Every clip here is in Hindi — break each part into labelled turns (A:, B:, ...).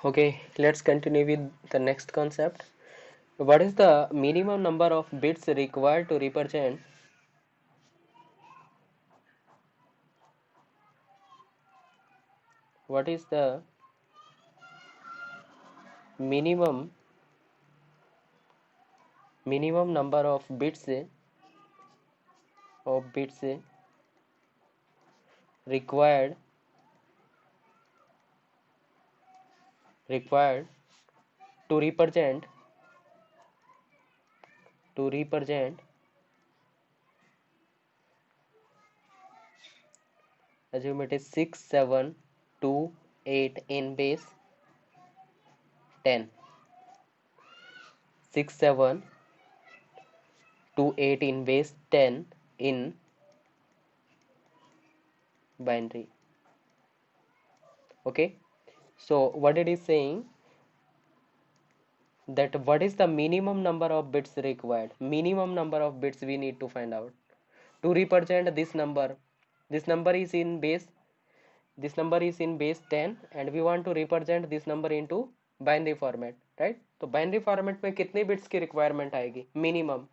A: Okay, let's continue with the next concept. What is the minimum number of bits required to represent what is the minimum number of bits required required to represent assume it is 6 7 2 8 in base 10, 6 7 2 8 in base 10 in binary. Okay, so what it is saying, that what is the minimum number of bits required, minimum number of bits we need to find out to represent this number. This number is in base 10 and we want to represent this number into binary format, right? तो binary format में कितने bits की requirement आएगी minimum?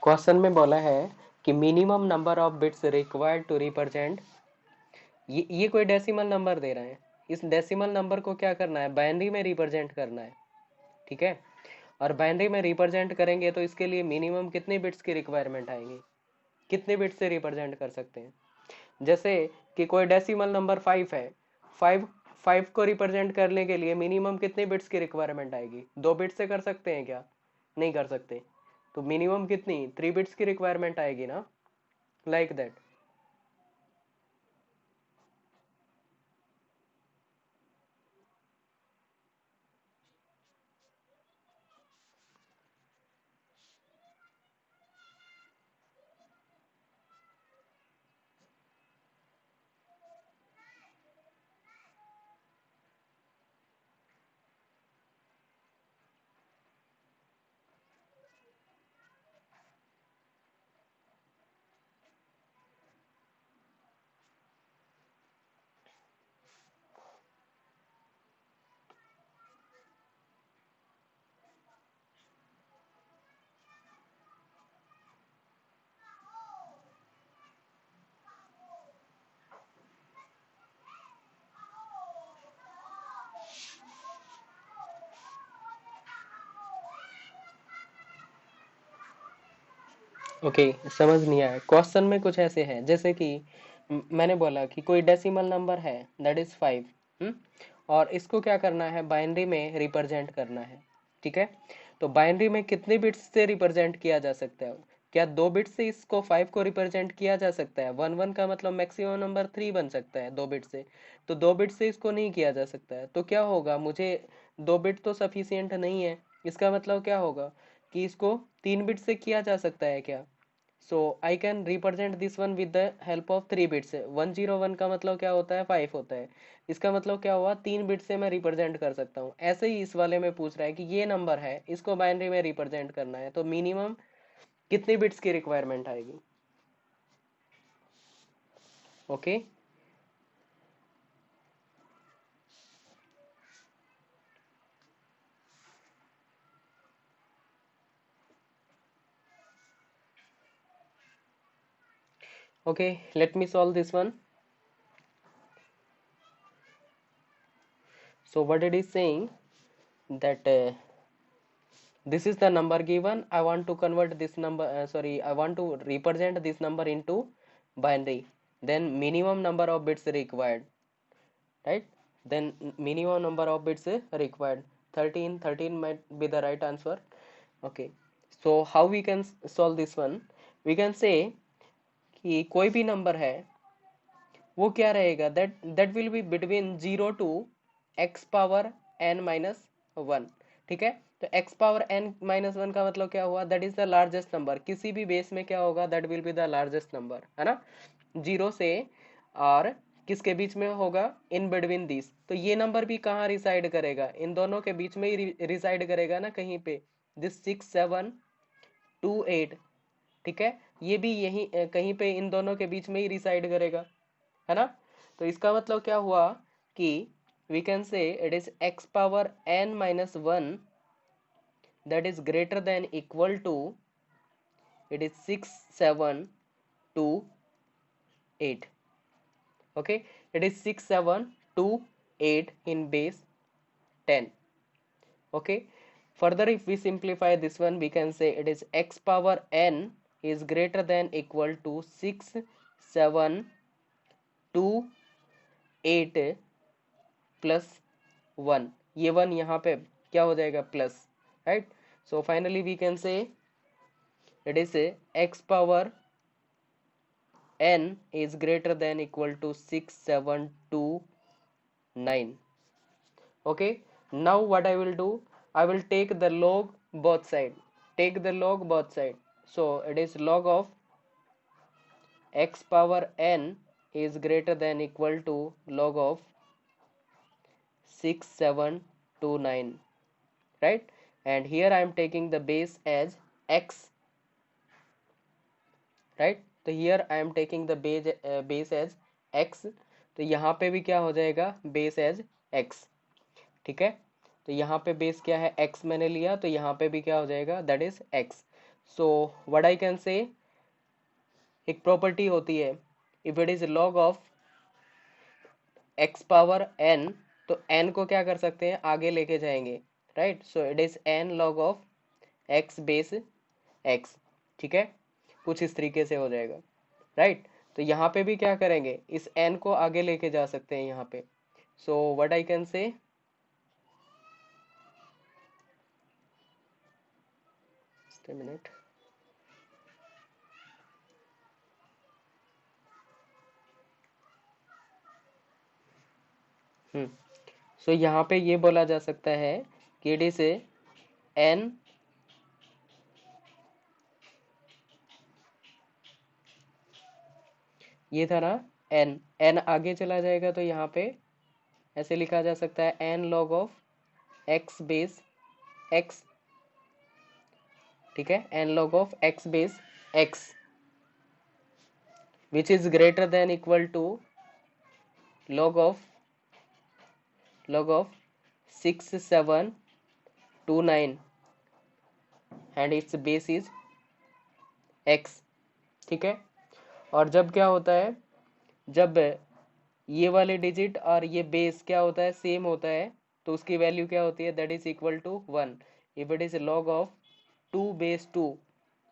A: क्वेश्चन में बोला है कि minimum number of bits required to represent, ये कोई डेसिमल नंबर दे रहे हैं, इस डेसिमल नंबर को क्या करना है, बाइनरी में रिप्रेजेंट करना है, ठीक है? और बाइनरी में रिप्रेजेंट करेंगे तो इसके लिए मिनिमम कितने बिट्स की रिक्वायरमेंट आएगी, कितने बिट्स से रिप्रेजेंट कर सकते हैं? जैसे कि कोई डेसिमल नंबर 5 है, 5 को रिप्रेजेंट करने के लिए मिनिमम कितने बिट्स की रिक्वायरमेंट आएगी? 2 बिट्स से कर सकते हैं क्या? नहीं कर सकते, तो मिनिमम कितनी 3 बिट्स की रिक्वायरमेंट आएगी ना, लाइक दैट. ओके, समझ नहीं आया क्वेश्चन में कुछ ऐसे है, जैसे कि मैंने बोला कि कोई डेसिमल नंबर है दैट इज 5, और इसको क्या करना है, बाइनरी में रिप्रेजेंट करना है, ठीक है? तो बाइनरी में कितने बिट्स से रिप्रेजेंट किया जा सकता है? क्या 2 बिट से इसको 5 को रिप्रेजेंट किया जा सकता है? 1 1 का मतलब मैक्सिमम नंबर 3 बन सकता है 2 बिट से, तो 2 बिट से इसको नहीं किया जा सकता है, तो क्या होगा, मुझे 2 बिट तो सफिशियंट नहीं है, इसका मतलब क्या होगा कि इसको 3 बिट से किया जा सकता है क्या? So I can represent this one with the help of 3 bits. 101 का मतलब क्या होता है, 5 होता है, इसका मतलब क्या हुआ, 3 बिट से मैं रिप्रेजेंट कर सकता हूँ. ऐसे ही इस वाले में पूछ रहा है कि ये नंबर है, इसको बाइनरी में रिप्रेजेंट करना है, तो मिनिमम कितने बिट्स की रिक्वायरमेंट आएगी? Okay, okay, let me solve this one. So what it is saying, that this is the number given, I want to convert this number, I want to represent this number into binary, then minimum number of bits required, right? Then minimum number of bits required 13 might be the right answer. Okay, so how we can solve this one? We can say कि कोई भी नंबर है वो क्या रहेगा, that will be between 0 to x power n minus 1। ठीक है, तो x पावर n माइनस 1 का मतलब क्या हुआ, that is the largest number. किसी भी बेस में क्या होगा, that will be the largest number, है ना। 0 से और किसके बीच में होगा, इन बिटवीन दिस। तो ये नंबर भी कहाँ रिसाइड करेगा, इन दोनों के बीच में ही रिसाइड करेगा ना कहीं पे, दिस 6 7 2 8। ठीक है, ये भी यही कहीं पे इन दोनों के बीच में ही रिसाइड करेगा, है ना। तो इसका मतलब क्या हुआ कि we can say it is x power n minus 1 that is greater than equal to, it is 6 7 2 8। okay, it is 6 7 2 8 in base 10। okay, further if we simplify this one, we can say it is x power n is greater than equal to 6 7 2 8 plus 1। ये 1 यहाँ पे क्या हो जाएगा, plus, right. So finally we can say it is x power n is greater than equal to 6 7 2 9। okay, now what I will do, I will take the log both side, take the log both side। so it is log of x power n is greater than equal to log of 6 7 2 9, right। and here I am taking the base as x, right। तो here I am taking the base as x। तो यहाँ पे भी क्या हो जाएगा, base as x। ठीक है, तो यहाँ पे बेस क्या है, x मैंने लिया, तो यहाँ पे भी क्या हो जाएगा, that is x। so what I can say, एक प्रॉपर्टी होती है, if it is log of x power n, तो n को क्या कर सकते हैं, आगे लेके जाएंगे, right. So it is n log of x base x। ठीक है, कुछ इस तरीके से हो जाएगा, राइट। तो यहाँ पे भी क्या करेंगे, इस n को आगे लेके जा सकते हैं यहाँ पे। So what I can say, minute, so यहाँ पे ये बोला जा सकता है कि इट इज n ये था ना n आगे चला जाएगा, तो यहाँ पे ऐसे लिखा जा सकता है n log of x base x। ठीक है, n log of x base x which is greater than equal to log of 6 7 2 9 and its base is x। ठीक है, और जब क्या होता है, जब ये वाले डिजिट और ये बेस क्या होता है, सेम होता है, तो उसकी वैल्यू क्या होती है, that is equal to 1। If it is log of 2 base 2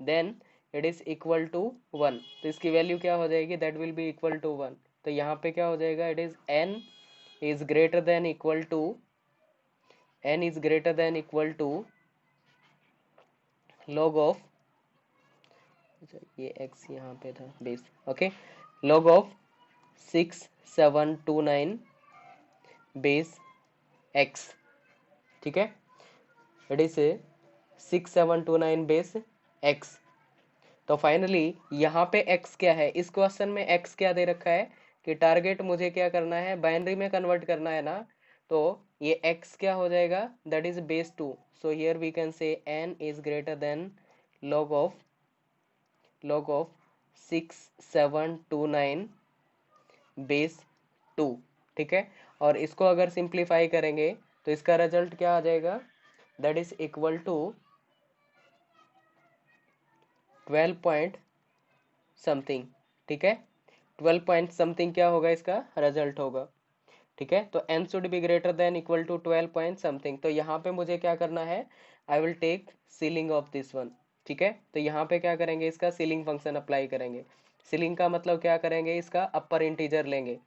A: then it is equal to 1। तो इसकी वैल्यू क्या हो जाएगी, that will be equal to 1। तो यहाँ पे क्या हो जाएगा, it is n is greater than equal to, n is greater than equal to log of, ये x यहाँ पे था base, okay, log of 6 7 2 9 base x। ठीक है, इट इज 6 7 2 9 बेस x। तो फाइनली यहाँ पे x क्या है, इस क्वेश्चन में x क्या दे रखा है कि टारगेट मुझे क्या करना है, बाइनरी में कन्वर्ट करना है ना। तो ये x क्या हो जाएगा, that is base 2। So here we can say n is greater than log of 6 7 2 9 base 2। ठीक है, और इसको अगर सिंप्लीफाई करेंगे तो इसका रिजल्ट क्या आ जाएगा, that is equal to 12 point something. ठीक है, 12 पॉइंट समथिंग क्या होगा, इसका रिजल्ट होगा। ठीक है, तो n should be greater than equal to 12 point something. तो यहाँ पे मुझे क्या करना है, I will take ceiling of this one. ठीक है, तो यहाँ पे क्या करेंगे, इसका सीलिंग फंक्शन अप्लाई करेंगे। सीलिंग का मतलब क्या करेंगे, इसका अपर इंटीजर लेंगे।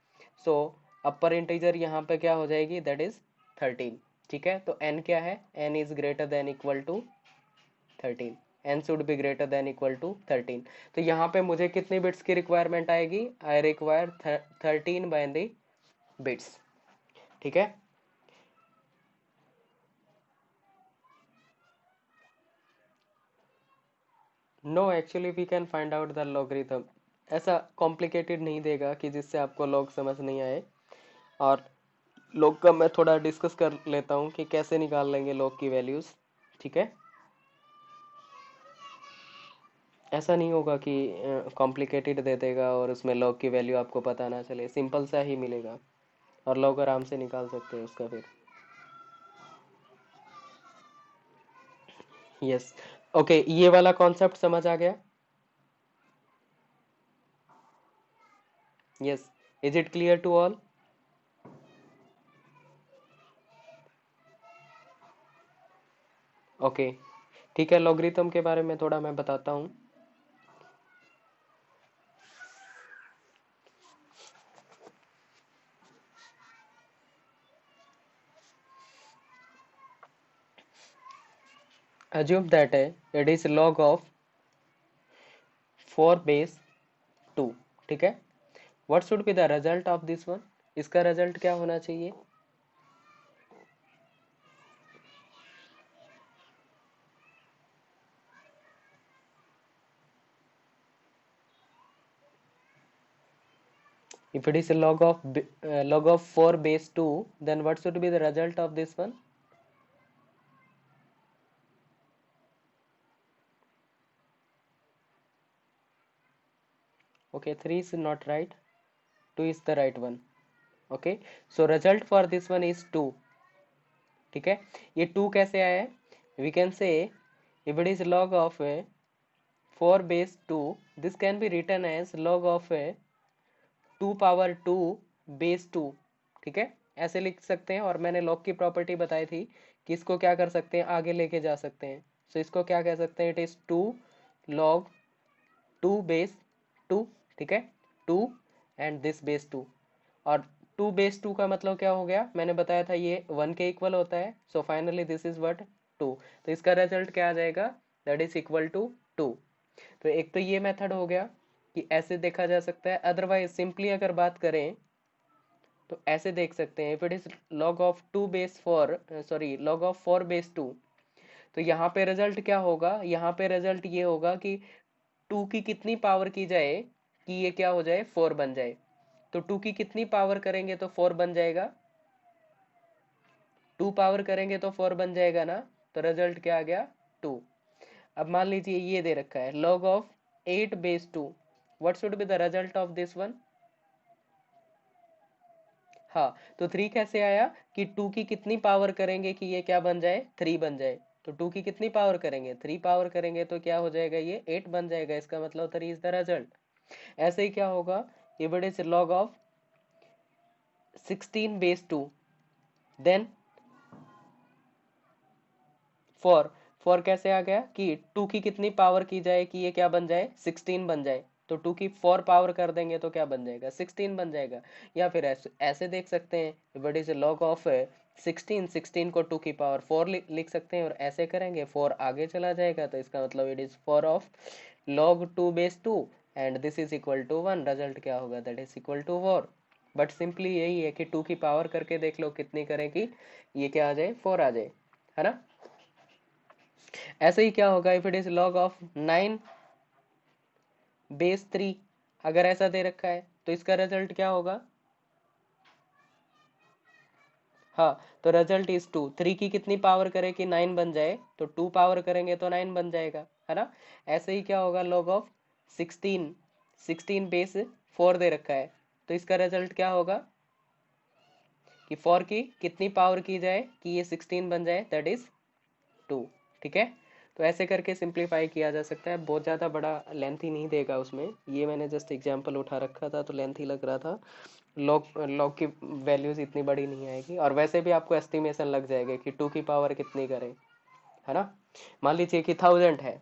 A: सो अपर इंटीजर यहाँ पे क्या हो जाएगी, दैट इज 13। ठीक है, तो n क्या है, n is greater than equal to 13, n should be greater than equal to 13। तो यहाँ पे मुझे कितनी बिट्स की रिक्वायरमेंट आएगी, आई रिक्वायर 13 बाइनरी बिट्स। ठीक है, no actually we can find out the logarithm. ऐसा कॉम्प्लिकेटेड नहीं देगा कि जिससे आपको लॉग समझ नहीं आए। और लॉग का मैं थोड़ा डिस्कस कर लेता हूँ कि कैसे निकाल लेंगे लॉग की वैल्यूज। ठीक है, ऐसा नहीं होगा कि कॉम्प्लिकेटेड दे देगा और उसमें लॉग की वैल्यू आपको पता ना चले, सिंपल सा ही मिलेगा और लॉग आराम से निकाल सकते हैं उसका फिर। यस, ओके, ये वाला कॉन्सेप्ट समझ आ गया। Yes, is it clear to all? Okay, ठीक है, लॉगरिथम के बारे में थोड़ा मैं बताता हूँ। assume that it is log of 4 base 2। ठीक है, what should be the result of this one? इसका रिजल्ट क्या होना चाहिए? If it is a log of 4 base 2, then what should be the result of this one? Okay, 3 is not right, 2 is the right one. Okay, so result for this one is 2। ठीक है, ये 2 कैसे आया है? We can say if it is log of 4 base 2, this can be written as log of 2 power 2 base 2। ठीक है, ऐसे लिख सकते हैं। और मैंने लॉग की प्रॉपर्टी बताई थी कि इसको क्या कर सकते हैं, आगे लेके जा सकते हैं। सो इसको क्या कह सकते हैं, इट इज 2 लॉग 2 बेस 2। ठीक है, 2 एंड दिस बेस 2। और 2 बेस 2 का मतलब क्या हो गया, मैंने बताया था ये 1 के इक्वल होता है। So finally this is what, 2। तो इसका रिजल्ट क्या आ जाएगा, दैट इज इक्वल टू 2। तो एक तो ये मेथड हो गया कि ऐसे देखा जा सकता है। अदरवाइज सिंपली अगर बात करें तो ऐसे देख सकते हैं, if it is log of 2 base 4, sorry log of 4 base 2, तो यहाँ पे रिजल्ट क्या होगा, यहाँ पे रिजल्ट ये होगा कि 2 की कितनी पावर की जाए कि ये क्या हो जाए, 4 बन जाए। तो 2 की कितनी पावर करेंगे तो 4 बन जाएगा, 2 पावर करेंगे तो 4 बन जाएगा ना। तो रिजल्ट क्या आ गया, 2। अब मान लीजिए ये दे रखा है log of 8 base 2, what should be the result of this one? हाँ, तो 3 कैसे आया कि 2 की कितनी पावर करेंगे कि ये क्या बन जाए, 3 बन जाए। तो 2 की कितनी पावर करेंगे, 3 पावर करेंगे तो क्या हो जाएगा, ये 8 बन जाएगा। इसका मतलब 3 इज द रिजल्ट। ऐसे ही क्या होगा, if it is log of 16 base 2, then 4। 4 कैसे आ गया कि 2 की कितनी पावर की जाए कि ये क्या बन जाए, 16 बन जाए। तो 2 की 4 पावर कर देंगे तो क्या बन जाएगा, 16 बन जाएगा। या फिर ऐसे देख सकते हैं, बट इज लॉग ऑफ 16, 16 को 2 की पावर 4 लिख सकते हैं। और ऐसे करेंगे 4 आगे चला जाएगा, तो इसका मतलब it is 4 of log 2 base 2 and this is equal to 1। Result क्या होगा, that is equal to 4। But simply यही है कि 2 की पावर करके देख लो कितनी करें कि ये क्या आ जाए, 4 आ जाए, है ना। ऐसे ही क्या होगा, if it is log of 9 base 3, अगर ऐसा दे रखा है तो इसका रिजल्ट क्या होगा, हाँ, तो रिजल्ट इज 2। 3 की कितनी पावर करें कि 9 बन जाए, तो 2 पावर करेंगे तो 9 बन जाएगा, है ना। ऐसे ही क्या होगा, log ऑफ 16, 16 बेस 4 दे रखा है, तो इसका रिजल्ट क्या होगा कि 4 की कितनी पावर की जाए कि ये 16 बन जाए, दैट इज 2। ठीक है, तो ऐसे करके सिंप्लीफाई किया जा सकता है। बहुत ज़्यादा बड़ा लेंथी नहीं देगा उसमें, ये मैंने जस्ट एग्जांपल उठा रखा था तो लेंथी लग रहा था। लॉग लॉग की वैल्यूज इतनी बड़ी नहीं आएगी, और वैसे भी आपको एस्टिमेशन लग जाएगा कि 2 की पावर कितनी करें, है ना। मान लीजिए कि 1000 है,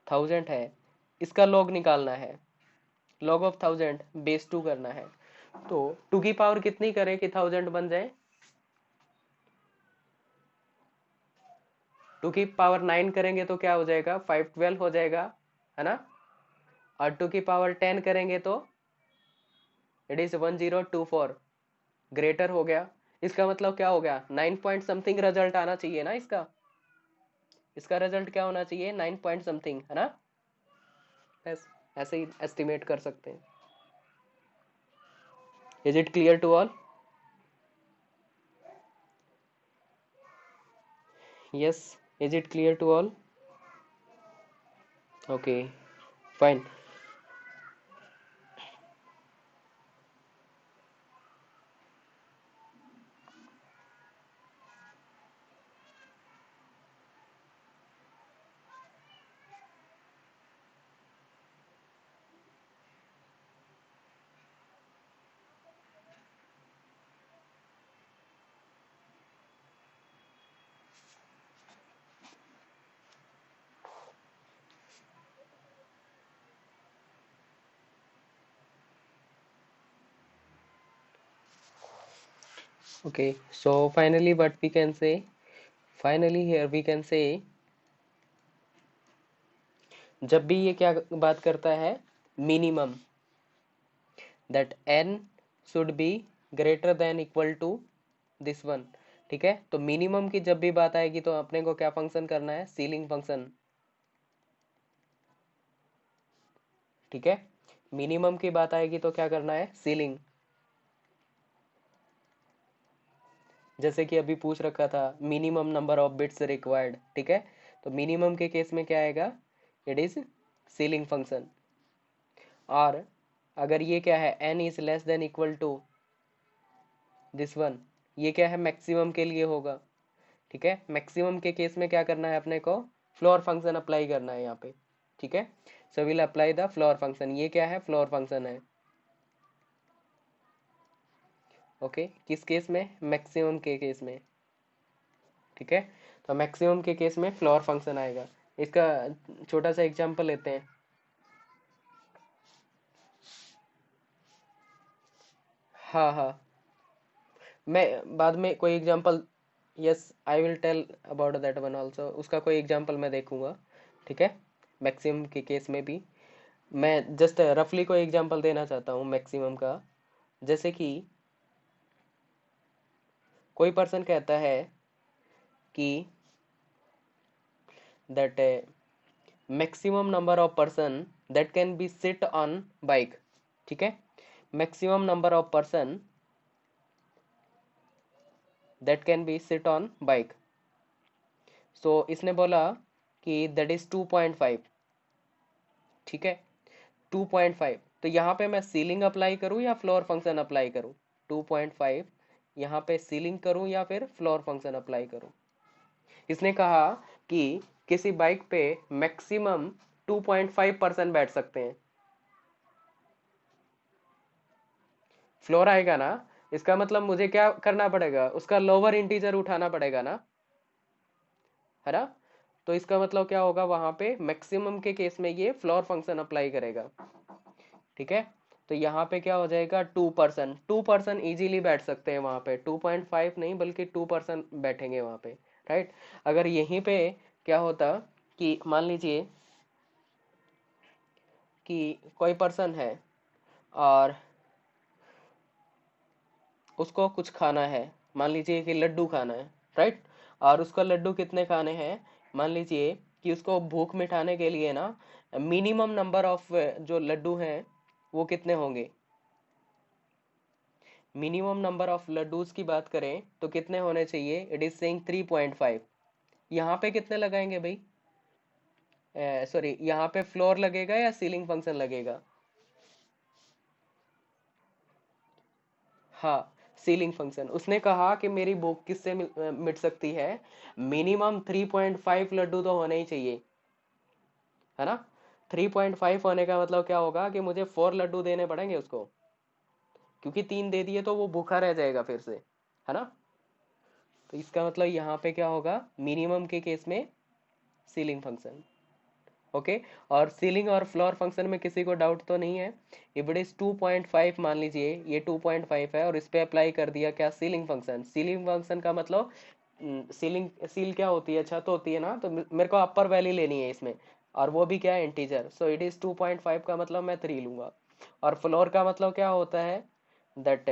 A: 1000 है, इसका लॉग निकालना है, log ऑफ 1000 बेस 2 करना है। तो 2 की पावर कितनी करें कि 1000 बन जाए? 2 की पावर 9 करेंगे तो क्या हो जाएगा? 512 हो जाएगा, है ना? और 2 की पावर 10 करेंगे तो इट इज 1024, ग्रेटर हो गया। इसका मतलब क्या हो गया? 9 पॉइंट समथिंग रिजल्ट आना चाहिए ना इसका। इसका रिजल्ट क्या होना चाहिए? 9 पॉइंट समथिंग, है ना? बस ऐसे ही एस्टिमेट कर सकते हैं। Is it clear to all? yes, is it clear to all? Okay, fine. Okay, so finally what we can say, finally here we can say, जब भी ये क्या बात करता है? Minimum, that n should be greater than equal to this one. ठीक है, तो मिनिमम की जब भी बात आएगी तो अपने को क्या फंक्शन करना है? Ceiling function. ठीक है, मिनिमम की बात आएगी तो क्या करना है? सीलिंग। जैसे कि अभी पूछ रखा था minimum number of bits required. ठीक है, तो मिनिमम के केस में क्या आएगा? It is ceiling function. और अगर ये क्या है? n is less than equal to this one, ये क्या है? मैक्सिमम के लिए होगा। ठीक है, मैक्सिमम के केस में क्या करना है अपने को? फ्लोर फंक्शन अप्लाई करना है यहाँ पे। ठीक है, so will apply the floor function. ये क्या है? फ्लोर फंक्शन है। ओके, किस केस में? मैक्सिमम के केस में। ठीक है, तो मैक्सिमम के केस में फ्लोर फंक्शन आएगा। इसका छोटा सा एग्जांपल लेते हैं। हाँ हाँ, मैं बाद में कोई example, yes I will tell about that one also. उसका कोई एग्जांपल मैं देखूंगा। ठीक है, मैक्सिमम के केस में भी मैं जस्ट रफली कोई एग्जांपल देना चाहता हूँ मैक्सिमम का। जैसे कि कोई पर्सन कहता है कि that maximum number of person that can be sit on bike. ठीक है, maximum number of person that can be sit on bike. So इसने बोला कि दैट इज 2.5। ठीक है, 2.5, तो यहाँ पे मैं सीलिंग अप्लाई करूँ या फ्लोर फंक्शन अप्लाई करूँ? 2.5 यहाँ पे सीलिंग करूँ या फिर फ्लोर फंक्शन अप्लाई करूँ? इसने कहा कि किसी बाइक पे मैक्सिमम 2.5% बैठ सकते हैं। फ्लोर आएगा ना, इसका मतलब मुझे क्या करना पड़ेगा? उसका लोअर इंटीजर उठाना पड़ेगा ना, है ना? तो इसका मतलब क्या होगा? वहां पे मैक्सिमम के केस में ये फ्लोर फंक्शन अप्लाई करेगा। ठीक है, तो यहाँ पे क्या हो जाएगा? 2%। 2% इजीली बैठ सकते हैं वहां पे, 2.5 नहीं बल्कि 2% बैठेंगे वहां पे। राइट, अगर यहीं पे क्या होता कि मान लीजिए कि कोई पर्सन है और उसको कुछ खाना है, मान लीजिए कि लड्डू खाना है। राइट, और उसको लड्डू कितने खाने हैं? मान लीजिए कि उसको भूख मिटाने के लिए ना मिनिमम नंबर ऑफ जो लड्डू हैं वो कितने होंगे? मिनिमम नंबर ऑफ लड्डूज की बात करें तो कितने होने चाहिए? It is saying 3.5। यहाँ पे कितने लगाएंगे भाई? सॉरी, यहाँ पे फ्लोर लगेगा या सीलिंग फंक्शन लगेगा? हाँ, सीलिंग फंक्शन। उसने कहा कि मेरी भूख किससे मिट सकती है? मिनिमम 3.5 लड्डू तो होने ही चाहिए, है ना? 3.5 होने का मतलब क्या होगा कि मुझे 4 लड्डू देने पड़ेंगे उसको, क्योंकि 3 दे दिए तो वो भूखा रह जाएगा फिर से, है ना? तो इसका मतलब यहाँ पे क्या होगा? मिनिमम के केस में सीलिंग फंक्शन। ओके। और सीलिंग और फ्लोर फंक्शन में किसी को डाउट तो नहीं है? इफ इट इज 2.5, मान लीजिए ये 2.5 है और इस पे अप्लाई कर दिया क्या, सीलिंग फंक्शन। सीलिंग फंक्शन का मतलब सीलिंग, सील क्या होती है, छत होती है ना, तो मेरे को अपर वैल्यू लेनी है इसमें, और वो भी क्या है, इंटीजर। सो इट इज 2.5 का मतलब मैं 3 लूंगा। और फ्लोर का मतलब क्या होता है, that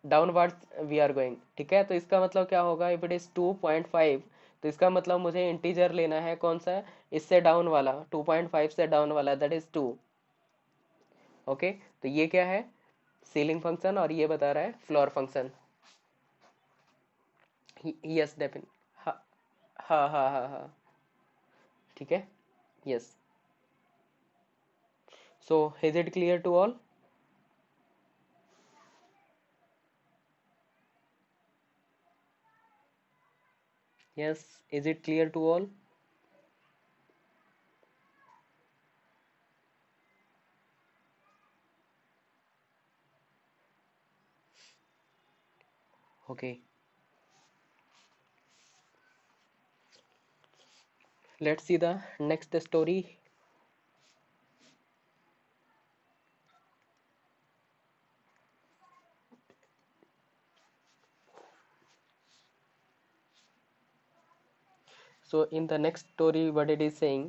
A: downwards we are going, ठीक है। तो इसका मतलब क्या होगा, इफ इट इज 2.5, तो इसका मतलब मुझे इंटीजर लेना है, कौन सा, इससे डाउन वाला, 2.5 से डाउन वाला, दैट इज 2। ओके, तो ये क्या है, सीलिंग फंक्शन, और ये बता रहा है फ्लोर फंक्शन। यस डेफिनेट, हाँ हाँ हाँ हाँ हाँ, ठीक है, yes. So is it clear to all? Yes, is it clear to all? Okay, let's see the next story. So in the next story, what it is saying?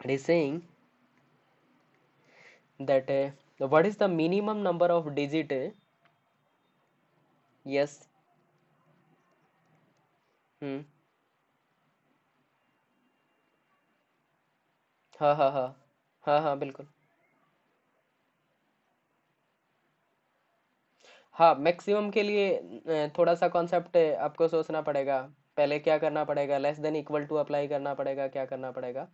A: It is saying that what is the minimum number of digit? Yes. हम्म। हाँ हाँ हाँ हाँ हाँ बिल्कुल। हाँ, मैक्सिमम के लिए थोड़ा सा कॉन्सेप्ट आपको सोचना पड़ेगा। पहले क्या करना पड़ेगा, less than equal to apply करना पड़ेगा, क्या करना पड़ेगा।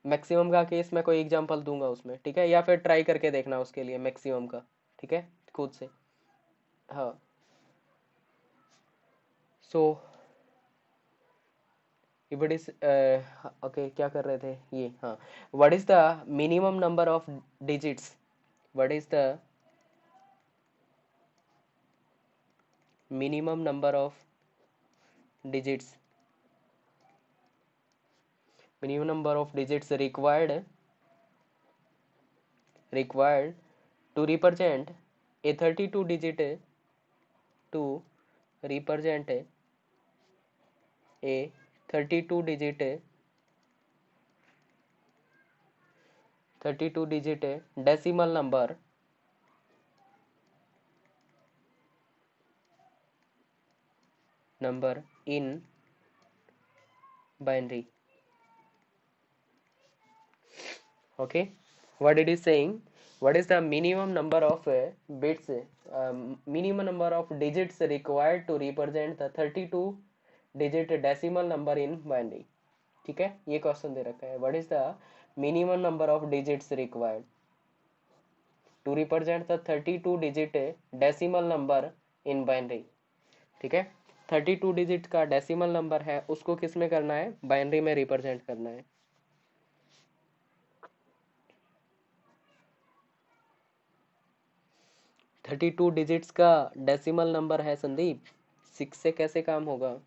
A: मैक्सिमम का केस मैं कोई एग्जांपल दूंगा उसमें, ठीक है, या फिर ट्राई करके देखना उसके लिए मैक्सिमम का, ठीक है, खुद से। हाँ। So if it is, okay, क्या कर रहे थे ये, हाँ, what is the minimum number of digits, what is the minimum number of digits, minimum number of digits required to represent a 32 digit, to represent a 32 digit 32 digit decimal number in binary. Okay, what it is saying, what is the minimum number of bits, minimum number of digits required to represent the 32 digit decimal number in binary, ठीक है। ये क्वेश्चन दे रखा है, what is the minimum number of digits required to represent the 32 digit decimal number in binary, ठीक है। 32 डिजिट का डेसिमल नंबर है, उसको किस में करना है, बाइनरी में रिप्रेजेंट करना है। 32 डिजिट्स का डेसिमल नंबर है संदीप, 6 से कैसे काम होगा।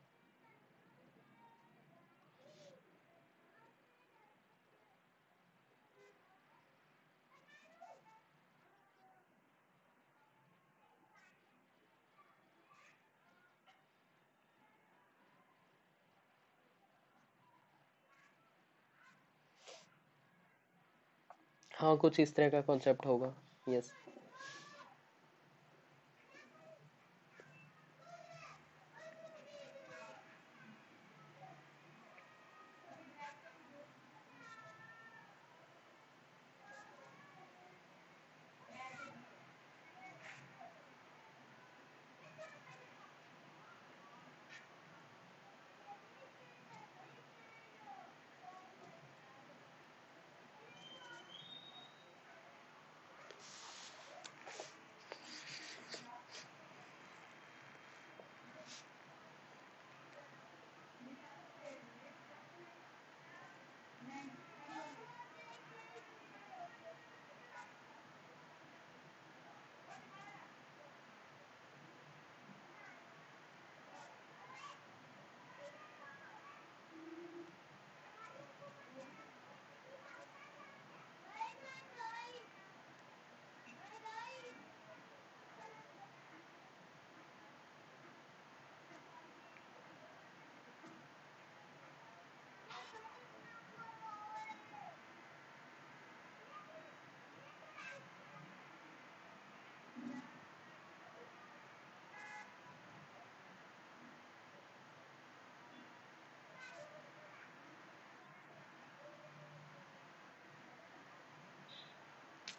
A: हाँ, कुछ इस तरह का कॉन्सेप्ट होगा, yes.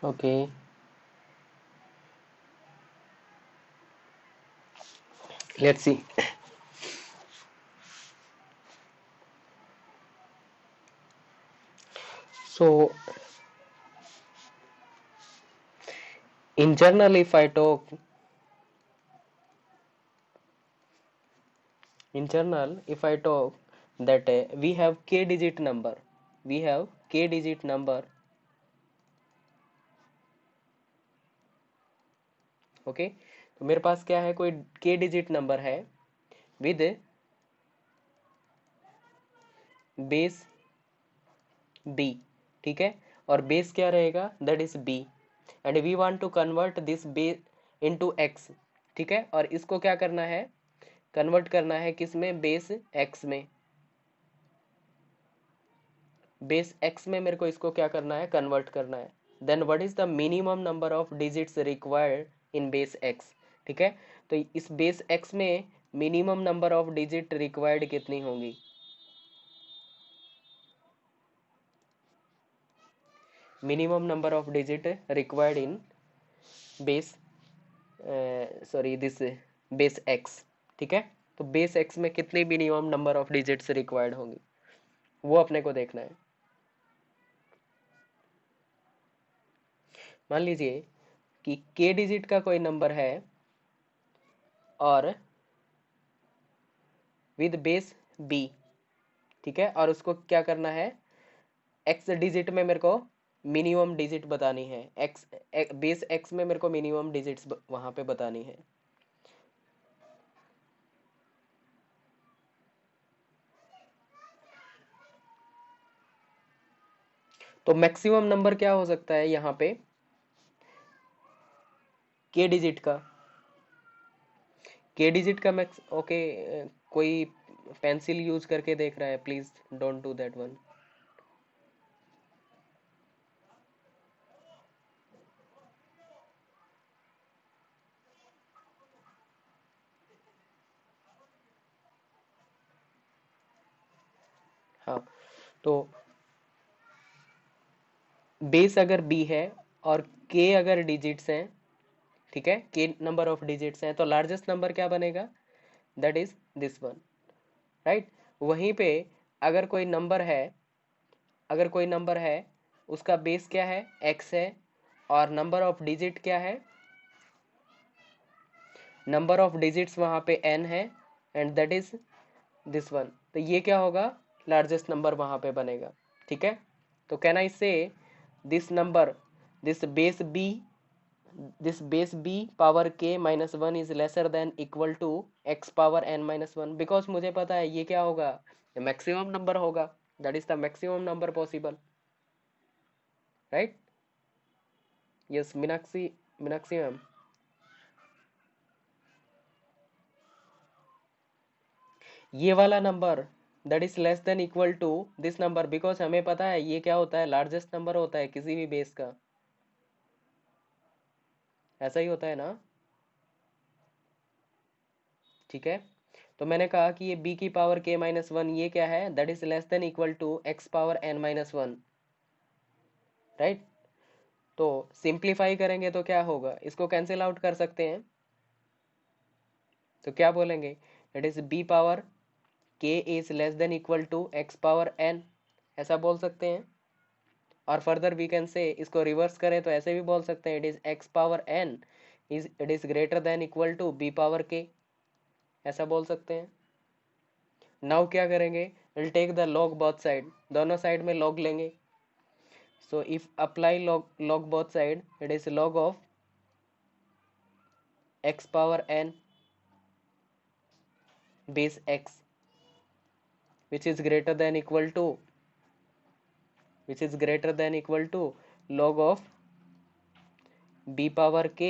A: Okay, let's see. So in general, if I talk that we have k digit number, we have k digit number. Okay, तो मेरे पास क्या है, कोई k डिजिट नंबर है विद बेस b, ठीक है, और बेस क्या रहेगा, that is b, and we want to convert this base into x, ठीक है, और इसको क्या करना है, कन्वर्ट करना है किस में, बेस x में, बेस x में मेरे को इसको क्या करना है, कन्वर्ट करना है। Then what is the minimum number of digits required in base x, ठीक है, तो इस बेस x में minimum number of digit required कितनी होंगी, minimum number of digit required in base, sorry this base x, ठीक है, तो बेस एक्स में कितनी मिनिमम नंबर ऑफ डिजिट्स रिक्वायर्ड होंगी, वो अपने को देखना है। मान लीजिए कि के डिजिट का कोई नंबर है और विद बेस बी, ठीक है, और उसको क्या करना है, एक्स डिजिट में मेरे को मिनिमम डिजिट बतानी है, एक्स बेस एक्स में मेरे को मिनिमम डिजिट्स वहां पे बतानी है। तो मैक्सिमम नंबर क्या हो सकता है यहाँ पे, के डिजिट का, के डिजिट का मैक्स, ओके, कोई पेंसिल यूज करके देख रहा है, please don't do that one. हाँ, तो बेस अगर बी है और के अगर डिजिट्स हैं, ठीक है, के नंबर ऑफ डिजिट्स हैं, तो लार्जेस्ट नंबर क्या बनेगा, that is this one, right. वहीं पे अगर कोई नंबर है, अगर कोई नंबर है उसका बेस क्या है, एक्स है, और नंबर ऑफ डिजिट क्या है, नंबर ऑफ डिजिट्स वहां पे n है, and that is this one, तो ये क्या होगा, लार्जेस्ट नंबर वहां पे बनेगा, ठीक है। तो can I say this number, this base b, this base b power k minus 1 is lesser than equal to x power n minus 1, because मुझे पता है ये क्या होगा, मैक्सिमम नंबर होगा, that is the maximum number possible, right. Yes Meenakshi, Meenakshi ma'am, ये वाला नंबर that is less than equal to this number, because हमें पता है ये क्या होता है, लार्जेस्ट नंबर होता है किसी भी बेस का, ऐसा ही होता है ना, ठीक है। तो मैंने कहा कि ये b की पावर k माइनस वन ये क्या है, that is less than equal to x power n minus one, right. तो सिंप्लीफाई करेंगे तो क्या होगा, इसको कैंसिल आउट कर सकते हैं, तो क्या बोलेंगे, it is b power k is less than equal to x power n, ऐसा बोल सकते हैं। और फर्दर वी कैन से, इसको रिवर्स करें तो ऐसे भी बोल सकते हैं, it is x power n is it is greater than equal to b power k, ऐसा बोल सकते हैं। नाउ क्या करेंगे, will take the log both side, दोनों साइड में लॉग लेंगे, so if apply log both side, it is log of x power n base x, which is greater than equal to, which is greater than equal to log of b power k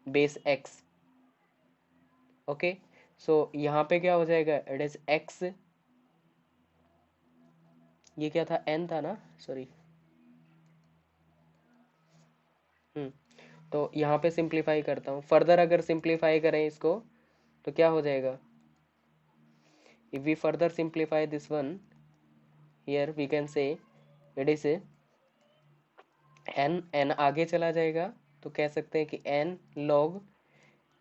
A: base x, okay. So यहाँ पे क्या हो जाएगा, इट इज x, ये क्या था, n था ना, सॉरी, तो यहाँ पे सिंप्लीफाई करता हूँ, फर्दर अगर सिंप्लीफाई करें इसको तो क्या हो जाएगा, if we further simplify this one, here we can say it is n आगे चला जाएगा तो कह सकते हैं कि n log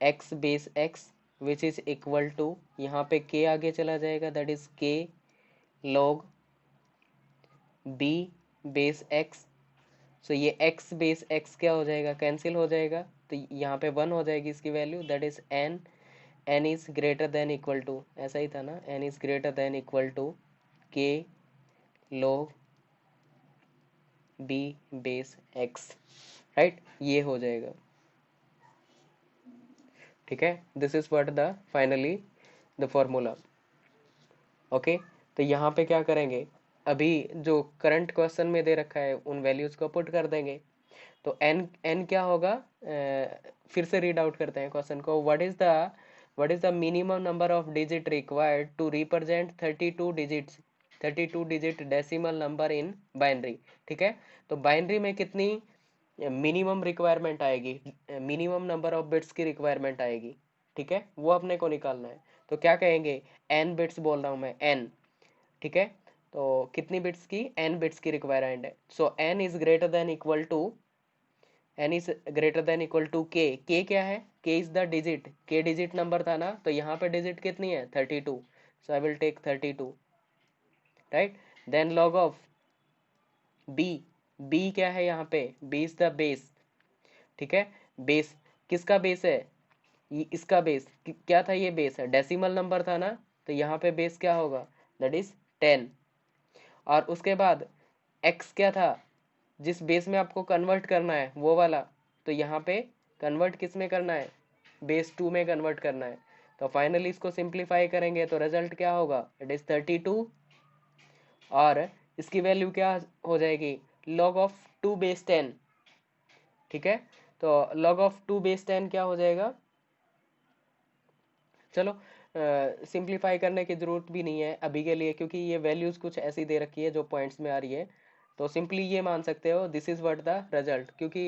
A: x base x which is equal to, यहाँ पे k आगे चला जाएगा, that is k log b base x। सो ये x बेस x क्या हो जाएगा, कैंसिल हो जाएगा, तो यहाँ पे 1 हो जाएगी इसकी वैल्यू, that is n is greater than equal to, ऐसा ही था ना, n is greater than equal to k log b base x, right, ये हो जाएगा। ठीक है, this is what the finally the formula. Okay, तो यहाँ पे क्या करेंगे, अभी जो करंट क्वेश्चन में दे रखा है उन वैल्यूज को पुट कर देंगे। तो n क्या होगा, फिर से रीड आउट करते हैं क्वेश्चन को। What is the minimum number of digit required to represent 32 digit decimal number in binary. ठीक है, तो बाइनरी में कितनी मिनिमम रिक्वायरमेंट आएगी, मिनिमम नंबर ऑफ बिट्स की रिक्वायरमेंट आएगी। ठीक है, वो अपने को निकालना है। तो क्या कहेंगे, n बिट्स बोल रहा हूँ मैं, n। ठीक है, तो कितनी बिट्स की, n बिट्स की रिक्वायरमेंट है। So n is greater than equal to, n is greater than equal to k क्या है, k is the digit, k digit number था ना, तो यहाँ पे डिजिट कितनी है 32, so I will take 32, right. Then log of b, b क्या है यहाँ पे, b इज द बेस। ठीक है, बेस किसका बेस है, इसका बेस क्या था, ये बेस है, डेसिमल नंबर था ना, तो यहाँ पे बेस क्या होगा, दैट इज 10। और उसके बाद x क्या था, जिस बेस में आपको कन्वर्ट करना है वो वाला, तो यहाँ पे कन्वर्ट किस में करना है, बेस 2 में कन्वर्ट करना है। तो फाइनली इसको सिंप्लीफाई करेंगे तो रिजल्ट क्या होगा, इट इज 32, और इसकी वैल्यू क्या हो जाएगी, log ऑफ 2 बेस 10। ठीक है, तो log ऑफ 2 बेस 10 क्या हो जाएगा, चलो सिंप्लीफाई करने की ज़रूरत भी नहीं है अभी के लिए, क्योंकि ये वैल्यूज़ कुछ ऐसी दे रखी है जो पॉइंट्स में आ रही है। तो सिंपली ये मान सकते हो this is what the result, क्योंकि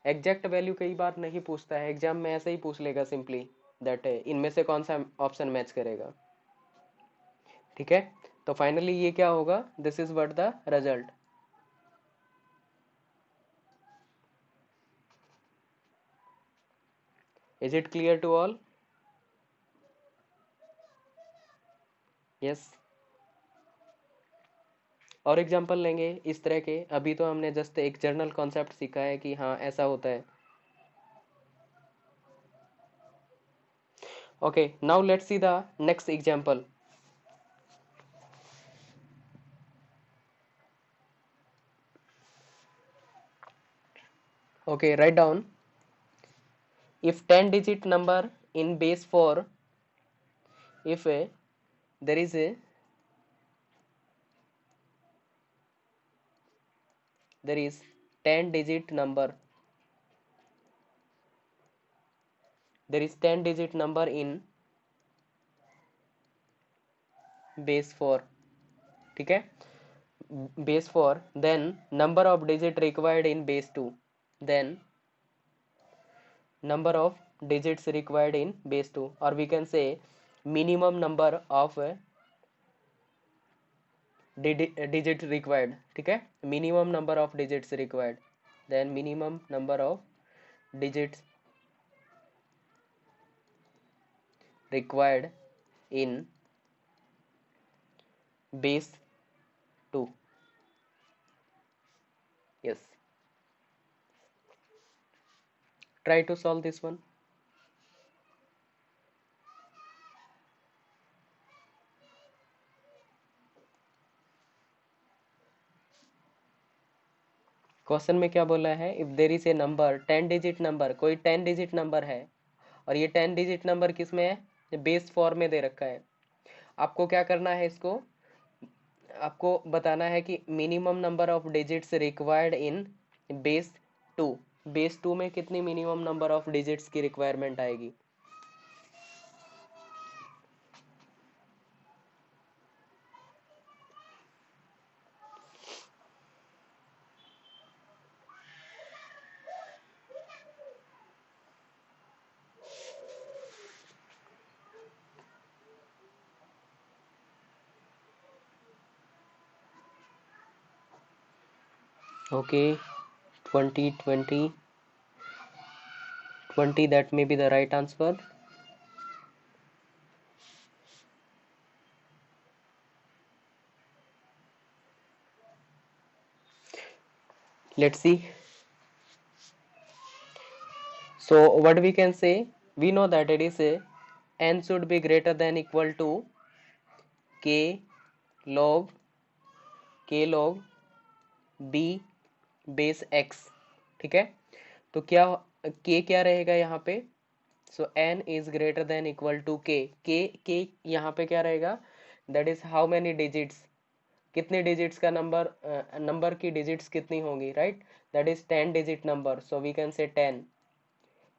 A: एग्जैक्ट वैल्यू कई बार नहीं पूछता है एग्जाम में, ऐसे ही पूछ लेगा सिंपली दैट इनमें से कौन सा ऑप्शन मैच करेगा। ठीक है, तो फाइनली ये क्या होगा, this is what the result. Is it clear to all? Yes, और एग्जाम्पल लेंगे इस तरह के, अभी तो हमने जस्ट एक जर्नल कॉन्सेप्ट सीखा है कि हाँ ऐसा होता है। Okay, now let's see the next example. Okay, write down, if 10 digit number in base 4, if there is a there is 10 digit number, there is 10 digit number in base 4, ठीक है, base 4, then number of digit required in base 2, then number of digits required in base 2, or we can say minimum number of digit required, ठीक है, minimum number of digits required, then minimum number of digits required in base 2. Yes, try to solve this one. Question में क्या बोला है, if there is a number 10 digit number, कोई 10 डिजिट नंबर है और ये 10 डिजिट नंबर किस में है, बेस 4 में दे रखा है। आपको क्या करना है, इसको आपको बताना है कि minimum number of digits required in base 2, base 2 में कितनी मिनिमम नंबर ऑफ डिजिट्स की रिक्वायरमेंट आएगी। Okay, 20, 20, 20, that may be the right answer. Let's see. So what we can say, we know that it is a n should be greater than equal to k log b base x, ठीक है। तो क्या k क्या रहेगा यहाँ पे, so n is greater than equal to k यहाँ पे क्या रहेगा, that is how many digits, कितने डिजिट्स का नंबर की डिजिट्स कितनी होंगी, right, that is 10 digit number, so we can say 10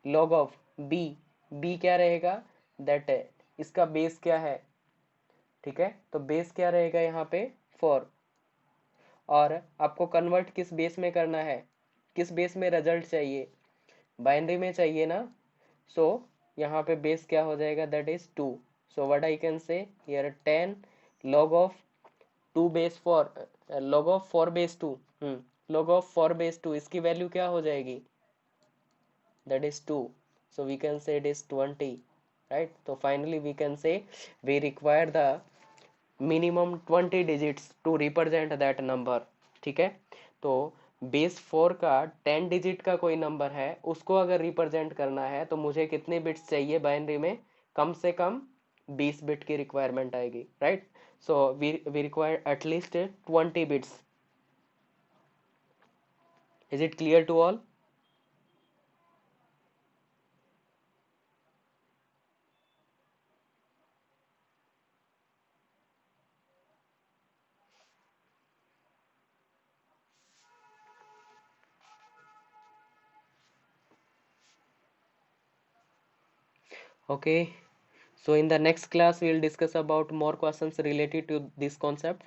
A: log of B क्या रहेगा, दैट इसका बेस क्या है, ठीक है, तो बेस क्या रहेगा यहाँ पे 4, और आपको कन्वर्ट किस बेस में करना है, किस बेस में रिजल्ट चाहिए, बाइनरी में चाहिए ना, सो यहाँ पे बेस क्या हो जाएगा, that is 2, so what I can से here 10 log of 2 base 4, log of 4 base 2, log of 4 base 2, इसकी वैल्यू क्या हो जाएगी, that is 2, so we can say it is 20, right, so finally we can say we require the minimum 20 digits to represent that number, ठीक है। तो बेस 4 का 10 डिजिट का कोई नंबर है, उसको अगर रिप्रेजेंट करना है तो मुझे कितने बिट्स चाहिए बाइनरी में, कम से कम 20 बिट की रिक्वायरमेंट आएगी, right, so we require at least 20 bits. Is it clear to all? Okay, so in the next class we will discuss about more questions related to this concept.